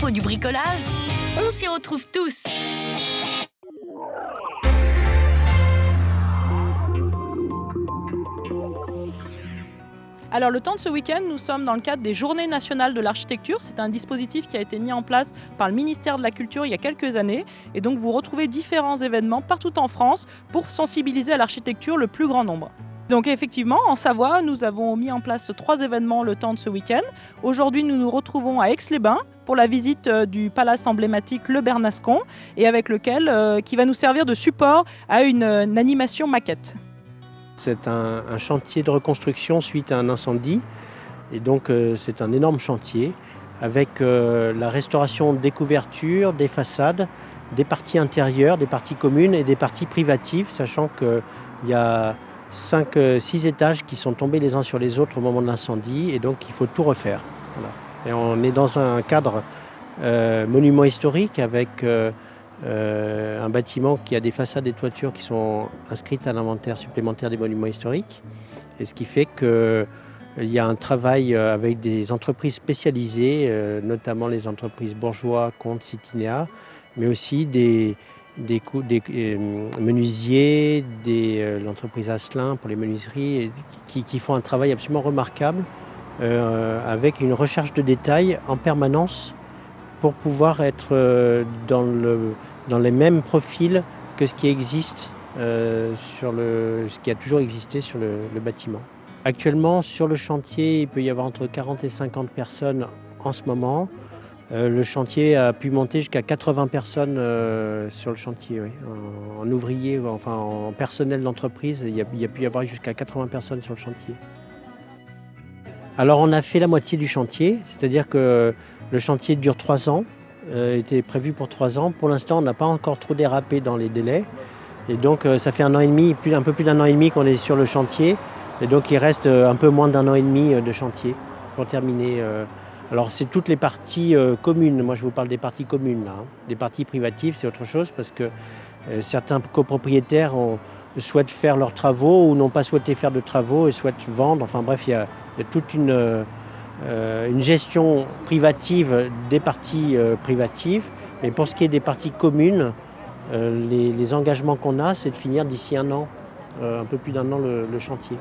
l'info du bricolage, on s'y retrouve tous. Alors le temps de ce week-end, nous sommes dans le cadre des Journées nationales de l'architecture. C'est un dispositif qui a été mis en place par le ministère de la Culture il y a quelques années. Et donc vous retrouvez différents événements partout en France pour sensibiliser à l'architecture le plus grand nombre. Donc effectivement, en Savoie, nous avons mis en place 3 événements le temps de ce week-end. Aujourd'hui, nous nous retrouvons à Aix-les-Bains pour la visite du palace emblématique Le Bernascon et avec lequel qui va nous servir de support à une animation maquette. C'est un chantier de reconstruction suite à un incendie et donc c'est un énorme chantier avec la restauration des couvertures, des façades, des parties intérieures, des parties communes et des parties privatives, sachant qu'il y a 5-6 étages qui sont tombés les uns sur les autres au moment de l'incendie et donc il faut tout refaire. Voilà. Et on est dans un cadre monument historique avec un bâtiment qui a des façades et toitures qui sont inscrites à l'inventaire supplémentaire des monuments historiques. Et ce qui fait qu'il y a un travail avec des entreprises spécialisées, notamment les entreprises Bourgeois, Comte, Citinéa, mais aussi des menuisiers, l'entreprise Asselin pour les menuiseries, qui font un travail absolument remarquable avec une recherche de détails en permanence pour pouvoir être dans les mêmes profils que ce qui existe, ce qui a toujours existé sur le bâtiment. Actuellement, sur le chantier, il peut y avoir entre 40 et 50 personnes en ce moment. Le chantier a pu monter jusqu'à 80 personnes sur le chantier, oui. En ouvriers, enfin en personnel d'entreprise, il y a pu y avoir jusqu'à 80 personnes sur le chantier. Alors on a fait la moitié du chantier, c'est-à-dire que le chantier dure 3 ans, était prévu pour 3 ans. Pour l'instant, on n'a pas encore trop dérapé dans les délais. Et donc ça fait 1 an et demi, un peu plus d'1 an et demi qu'on est sur le chantier. Et donc il reste un peu moins d'1 an et demi de chantier pour terminer. Alors c'est toutes les parties communes, moi je vous parle des parties communes là. Des parties privatives c'est autre chose parce que certains copropriétaires souhaitent faire leurs travaux ou n'ont pas souhaité faire de travaux et souhaitent vendre. Enfin bref, il y a toute une gestion privative des parties privatives. Mais pour ce qui est des parties communes, les engagements qu'on a, c'est de finir d'ici 1 an, un peu plus d'1 an le chantier.